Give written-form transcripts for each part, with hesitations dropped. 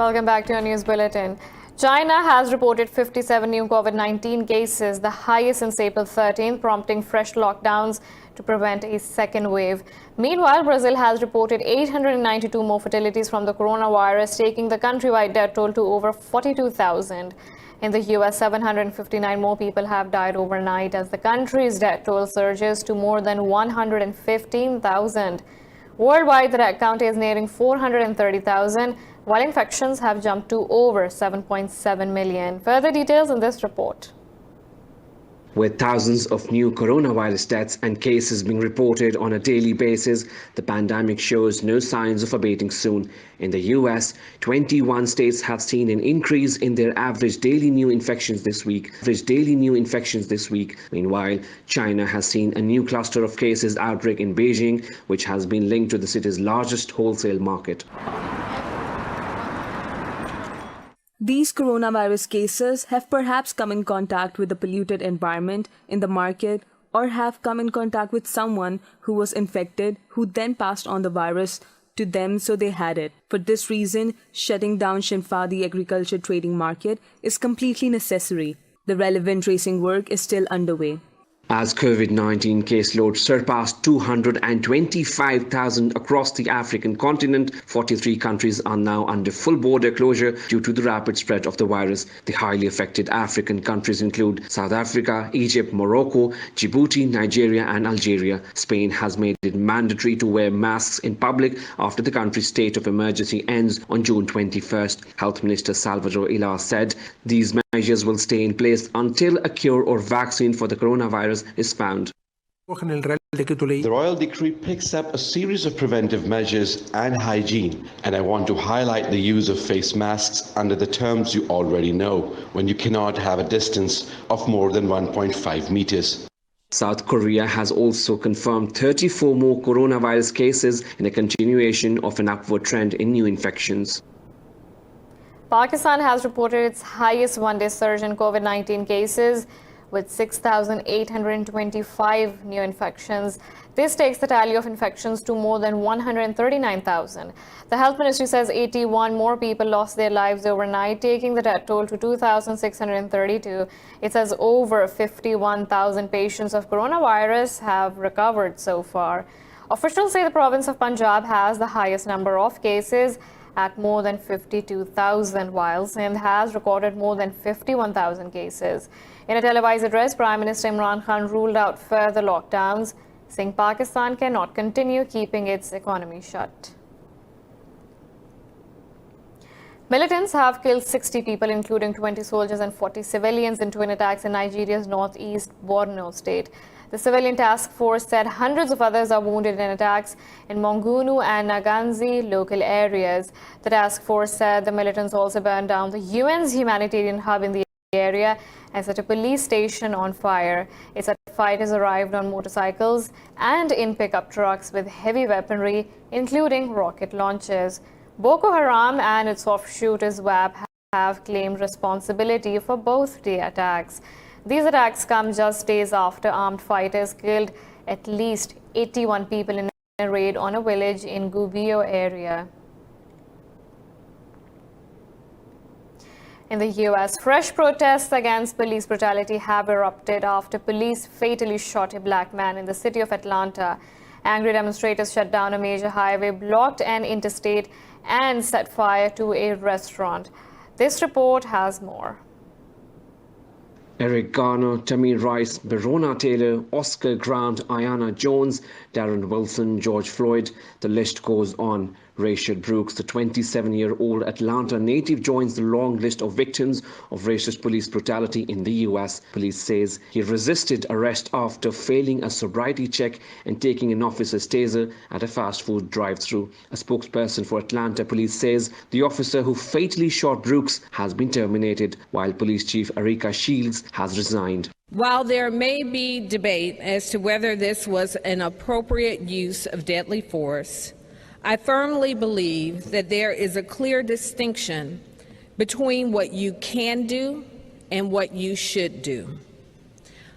Welcome back to your news bulletin. China has reported 57 new COVID-19 cases, the highest since April 13, prompting fresh lockdowns to prevent a second wave. Meanwhile, Brazil has reported 892 more fatalities from the coronavirus, taking the countrywide death toll to over 42,000. In the U.S., 759 more people have died overnight as the country's death toll surges to more than 115,000. Worldwide, the death count is nearing 430,000, while infections have jumped to over 7.7 million. Further details in this report. With thousands of new coronavirus deaths and cases being reported on a daily basis, the pandemic shows no signs of abating soon. In the U.S., 21 states have seen an increase in their average daily new infections this week. Meanwhile, China has seen a new cluster of cases outbreak in Beijing, which has been linked to the city's largest wholesale market. These coronavirus cases have perhaps come in contact with the polluted environment in the market or have come in contact with someone who was infected who then passed on the virus to them, so they had it. For this reason, shutting down Shinfa, the agriculture trading market, is completely necessary. The relevant tracing work is still underway. As COVID-19 caseload surpassed 225,000 across the African continent, 43 countries are now under full border closure due to the rapid spread of the virus. The highly affected African countries include South Africa, Egypt, Morocco, Djibouti, Nigeria and Algeria. Spain has made it mandatory to wear masks in public after the country's state of emergency ends on June 21st. Health Minister Salvador Illa said these measures will stay in place until a cure or vaccine for the coronavirus is found. The Royal Decree picks up a series of preventive measures and hygiene, and I want to highlight the use of face masks under the terms you already know, when you cannot have a distance of more than 1.5 meters. South Korea has also confirmed 34 more coronavirus cases in a continuation of an upward trend in new infections. Pakistan has reported its highest one-day surge in COVID-19 cases, with 6,825 new infections. This takes the tally of infections to more than 139,000. The health ministry says 81 more people lost their lives overnight, taking the death toll to 2,632. It says over 51,000 patients of coronavirus have recovered so far. Officials say the province of Punjab has the highest number of cases at more than 52,000, while Sindh has recorded more than 51,000 cases. In a televised address, Prime Minister Imran Khan ruled out further lockdowns, saying Pakistan cannot continue keeping its economy shut. Militants have killed 60 people, including 20 soldiers and 40 civilians, in twin attacks in Nigeria's northeast Borno state. The civilian task force said hundreds of others are wounded in attacks in Mongunu and Naganzi local areas. The task force said the militants also burned down the UN's humanitarian hub in the area and set a police station on fire. It said fighters arrived on motorcycles and in pickup trucks with heavy weaponry, including rocket launchers. Boko Haram and its offshoot ISWAP have claimed responsibility for both the attacks. These attacks come just days after armed fighters killed at least 81 people in a raid on a village in Gubbio area. In the U.S., fresh protests against police brutality have erupted after police fatally shot a black man in the city of Atlanta. Angry demonstrators shut down a major highway, blocked an interstate, and set fire to a restaurant. This report has more. Eric Garner, Tamir Rice, Berona Taylor, Oscar Grant, Ayanna Jones, Darren Wilson, George Floyd. The list goes on. Rayshard Brooks, the 27-year-old Atlanta native, joins the long list of victims of racist police brutality in the U.S. Police says he resisted arrest after failing a sobriety check and taking an officer's taser at a fast food drive-thru. A spokesperson for Atlanta police says the officer who fatally shot Brooks has been terminated, while Police Chief Erika Shields has resigned. While there may be debate as to whether this was an appropriate use of deadly force, I firmly believe that there is a clear distinction between what you can do and what you should do.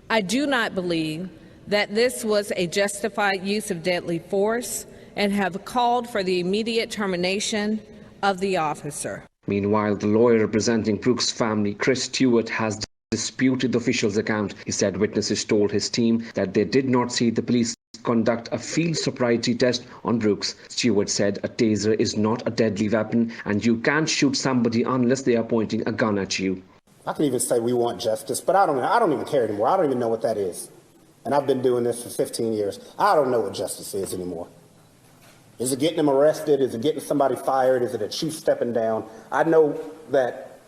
I do not believe that this was a justified use of deadly force and have called for the immediate termination of the officer. Meanwhile, the lawyer representing Brooks' family, Chris Stewart, has disputed the official's account. He said witnesses told his team that they did not see the police conduct a field sobriety test on Brooks. Stewart said a taser is not a deadly weapon and you can't shoot somebody unless they are pointing a gun at you. I can even say we want justice, but I don't even care anymore. I don't even know what that is. And I've been doing this for 15 years. I don't know what justice is anymore. Is it getting them arrested? Is it getting somebody fired? Is it a chief stepping down? I know that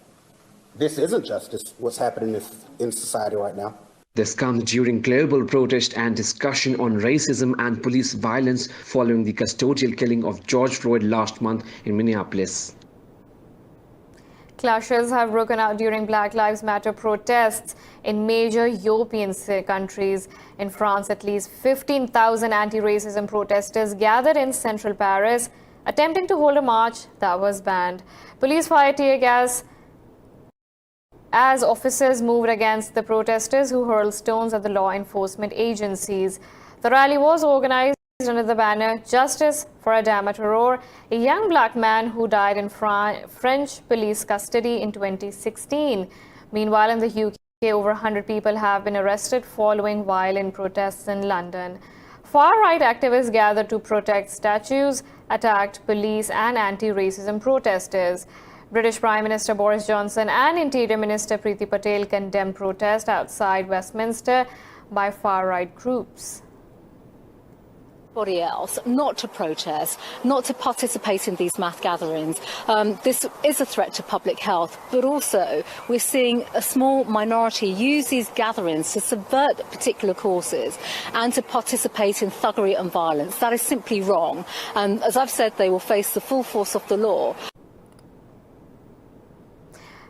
this isn't justice, what's happening in society right now. This comes during global protest and discussion on racism and police violence following the custodial killing of George Floyd last month in Minneapolis. Clashes have broken out during Black Lives Matter protests in major European countries. In France, at least 15,000 anti-racism protesters gathered in central Paris, attempting to hold a march that was banned. Police fired tear gas as officers moved against the protesters who hurled stones at the law enforcement agencies. The rally was organized under the banner Justice for Adama Traoré, a young black man who died in French police custody in 2016. Meanwhile, in the UK, over 100 people have been arrested following violent protests in London. Far-right activists gathered to protect statues, attacked police and anti-racism protesters. British Prime Minister Boris Johnson and Interior Minister Priti Patel condemned protests outside Westminster by far-right groups. Else not to protest, not to participate in these mass gatherings. This is a threat to public health, but also we're seeing a small minority use these gatherings to subvert particular causes and to participate in thuggery and violence. That is simply wrong. And as I've said, they will face the full force of the law.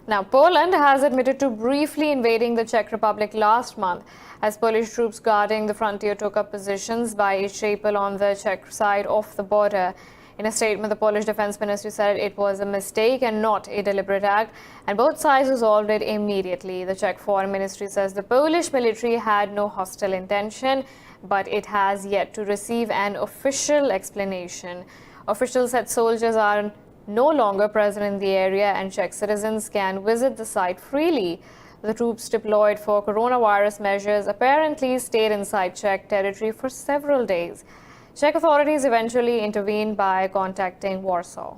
Now, Poland has admitted to briefly invading the Czech Republic last month as Polish troops guarding the frontier took up positions by each chapel on the Czech side of the border. In a statement, the Polish Defense Ministry said it was a mistake and not a deliberate act, and both sides resolved it immediately. The Czech Foreign Ministry says the Polish military had no hostile intention, but it has yet to receive an official explanation. Officials said soldiers are no longer present in the area and Czech citizens can visit the site freely. The troops deployed for coronavirus measures apparently stayed inside Czech territory for several days. Czech authorities eventually intervened by contacting Warsaw.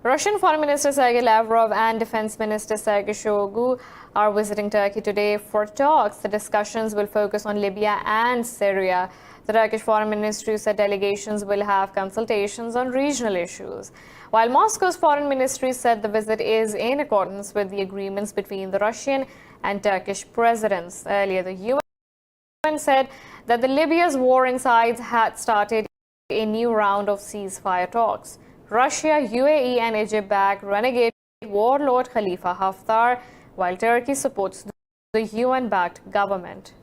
Russian Foreign Minister Sergei Lavrov and Defense Minister Sergei Shoigu are visiting Turkey today for talks. The discussions will focus on Libya and Syria. The Turkish Foreign Ministry said delegations will have consultations on regional issues, while Moscow's Foreign Ministry said the visit is in accordance with the agreements between the Russian and Turkish presidents. Earlier, the UN said that the Libya's warring sides had started a new round of ceasefire talks. Russia, UAE and Egypt back renegade warlord Khalifa Haftar, while Turkey supports the UN-backed government.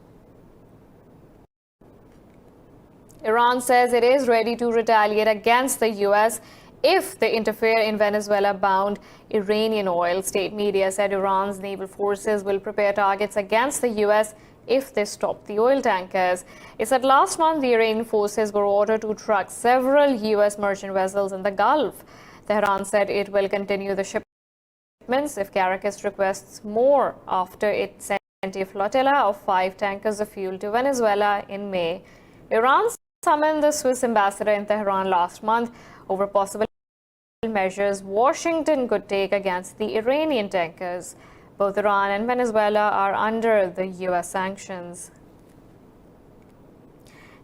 Iran says it is ready to retaliate against the U.S. if they interfere in Venezuela-bound Iranian oil. State media said Iran's naval forces will prepare targets against the U.S. if they stop the oil tankers. It said last month the Iranian forces were ordered to track several U.S. merchant vessels in the Gulf. Tehran said it will continue the shipments if Caracas requests more after it sent a flotilla of 5 tankers of fuel to Venezuela in May. Iran summoned the Swiss ambassador in Tehran last month over possible measures Washington could take against the Iranian tankers. Both Iran and Venezuela are under the U.S. sanctions.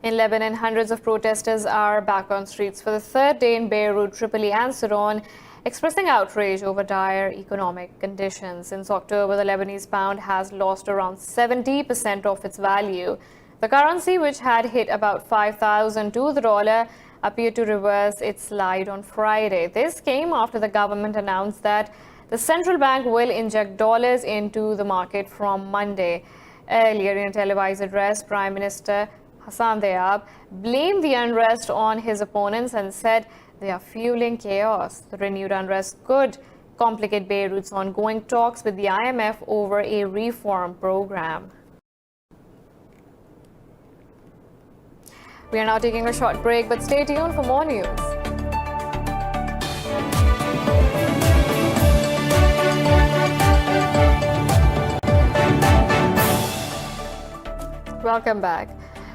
In Lebanon, hundreds of protesters are back on streets for the third day in Beirut, Tripoli and Sudan, expressing outrage over dire economic conditions. Since October, the Lebanese pound has lost around 70% of its value. The currency, which had hit about 5,000 to the dollar, appeared to reverse its slide on Friday. This came after the government announced that the central bank will inject dollars into the market from Monday. Earlier in a televised address, Prime Minister Hassan Diab blamed the unrest on his opponents and said they are fueling chaos. The renewed unrest could complicate Beirut's ongoing talks with the IMF over a reform program. We are now taking a short break, but stay tuned for more news. Welcome back.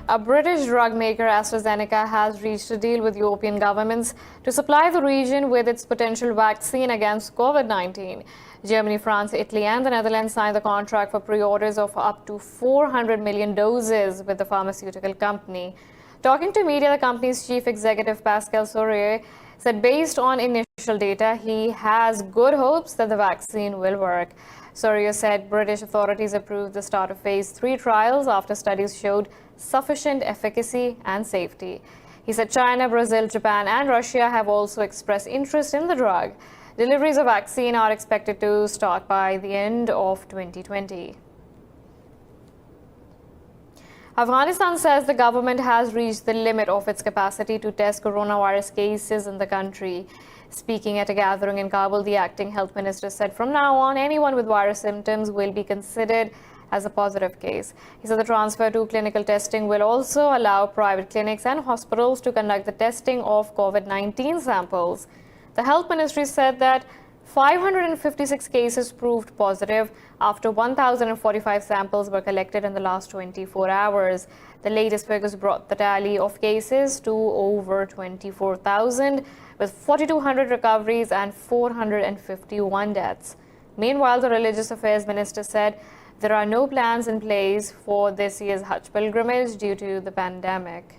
A British drug maker, AstraZeneca, has reached a deal with European governments to supply the region with its potential vaccine against COVID-19. Germany, France, Italy and the Netherlands signed the contract for pre-orders of up to 400 million doses with the pharmaceutical company. Talking to media, the company's chief executive, Pascal Soriot, said based on initial data, he has good hopes that the vaccine will work. Soriot said British authorities approved the start of phase 3 trials after studies showed sufficient efficacy and safety. He said China, Brazil, Japan and Russia have also expressed interest in the drug. Deliveries of vaccine are expected to start by the end of 2020. Afghanistan says the government has reached the limit of its capacity to test coronavirus cases in the country. Speaking at a gathering in Kabul, the acting health minister said from now on, anyone with virus symptoms will be considered as a positive case. He said the transfer to clinical testing will also allow private clinics and hospitals to conduct the testing of COVID-19 samples. The health ministry said that 556 cases proved positive after 1,045 samples were collected in the last 24 hours. The latest figures brought the tally of cases to over 24,000, with 4,200 recoveries and 451 deaths. Meanwhile, the Religious Affairs Minister said there are no plans in place for this year's Hajj pilgrimage due to the pandemic.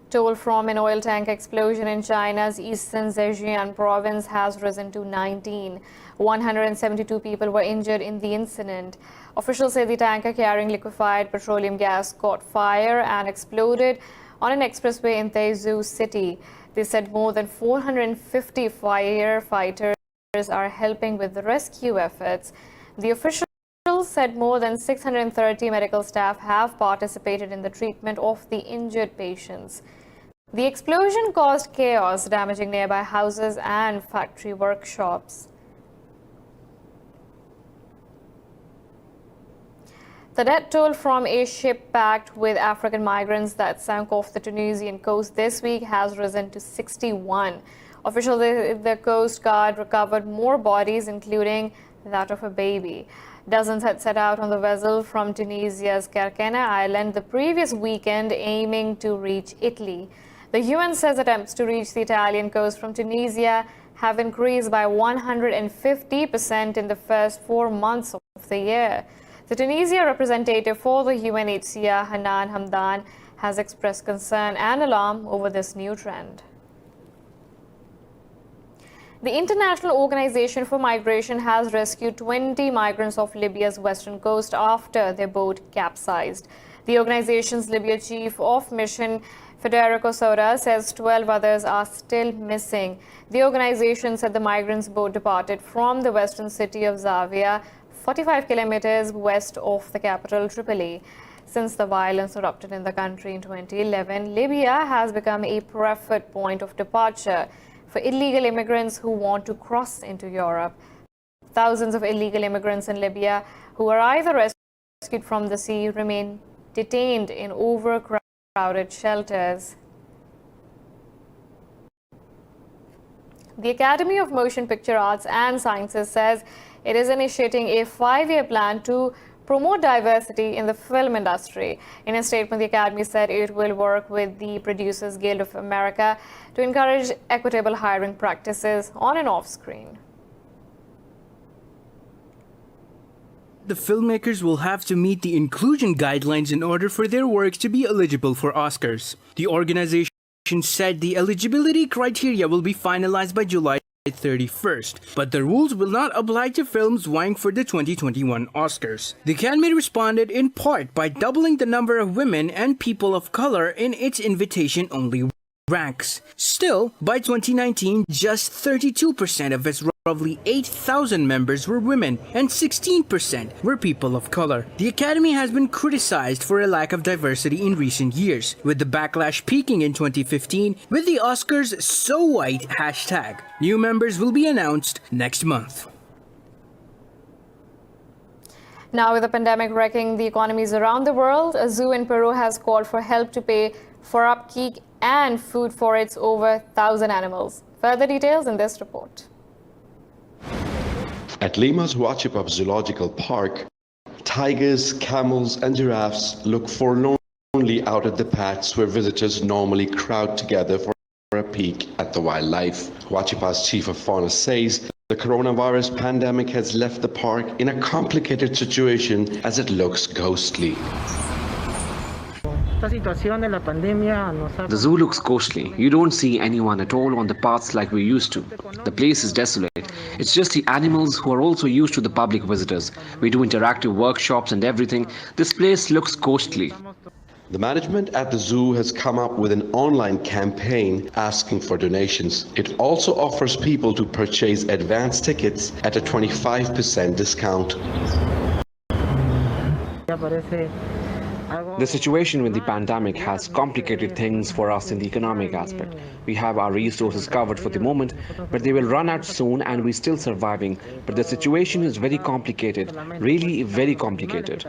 Toll from an oil tank explosion in China's eastern Zhejiang province has risen to 19. 172 people were injured in the incident. Officials say the tanker carrying liquefied petroleum gas caught fire and exploded on an expressway in Taizhou city. They said more than 450 firefighters are helping with the rescue efforts. The officials said more than 630 medical staff have participated in the treatment of the injured patients. The explosion caused chaos, damaging nearby houses and factory workshops. The death toll from a ship packed with African migrants that sank off the Tunisian coast this week has risen to 61. Officials at the Coast Guard recovered more bodies, including that of a baby. Dozens had set out on the vessel from Tunisia's Kerkena Island the previous weekend, aiming to reach Italy. The UN says attempts to reach the Italian coast from Tunisia have increased by 150% in the first 4 months of the year. The Tunisia representative for the UNHCR, Hanan Hamdan, has expressed concern and alarm over this new trend. The International Organization for Migration has rescued 20 migrants off Libya's western coast after their boat capsized. The organization's Libya chief of mission, Federico Soda, says 12 others are still missing. The organization said the migrants' boat departed from the western city of Zavia, 45 kilometers west of the capital, Tripoli. Since the violence erupted in the country in 2011, Libya has become a preferred point of departure for illegal immigrants who want to cross into Europe. Thousands of illegal immigrants in Libya who are either rescued from the sea remain detained in overcrowded shelters. The Academy of Motion Picture Arts and Sciences says it is initiating a 5-year plan to promote diversity in the film industry. In a statement, the Academy said it will work with the Producers Guild of America to encourage equitable hiring practices on and off screen. The filmmakers will have to meet the inclusion guidelines in order for their works to be eligible for Oscars. The organization said the eligibility criteria will be finalized by July 31st, but the rules will not apply to films vying for the 2021 Oscars. The Academy responded in part by doubling the number of women and people of color in its invitation-only ranks. Still, by 2019, just 32% of its roughly 8,000 members were women and 16% were people of color. The Academy has been criticized for a lack of diversity in recent years, with the backlash peaking in 2015 with the Oscars So White hashtag. New members will be announced next month. Now, with the pandemic wrecking the economies around the world, a zoo in Peru has called for help to pay for upkeep and food for its over 1,000 animals. Further details in this report. At Lima's Huachipa Zoological Park, Tigers, camels, and giraffes look forlornly out at the paths where visitors normally crowd together for a peek at the wildlife. Huachipa's chief of fauna says the coronavirus pandemic has left the park in a complicated situation as it looks ghostly. The zoo looks ghostly. You don't see anyone at all on the paths like we used to. The place is desolate. It's just the animals who are also used to the public visitors. We do interactive workshops and everything. This place looks ghostly. The management at the zoo has come up with an online campaign asking for donations. It also offers people to purchase advance tickets at a 25% discount. The situation with the pandemic has complicated things for us in the economic aspect. We have our resources covered for the moment, but they will run out soon and we're still surviving. But the situation is very complicated, really very complicated.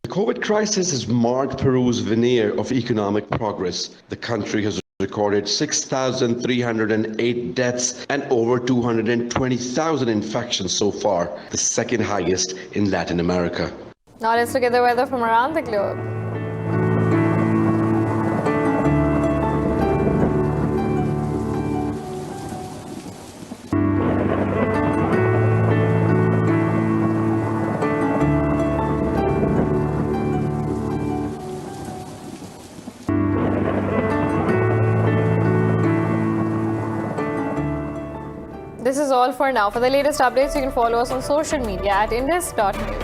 The COVID crisis has marred Peru's veneer of economic progress. The country has recorded 6,308 deaths and over 220,000 infections so far, the second highest in Latin America. Now let's look at the weather from around the globe. This is all for now. For the latest updates, you can follow us on social media at indus.news.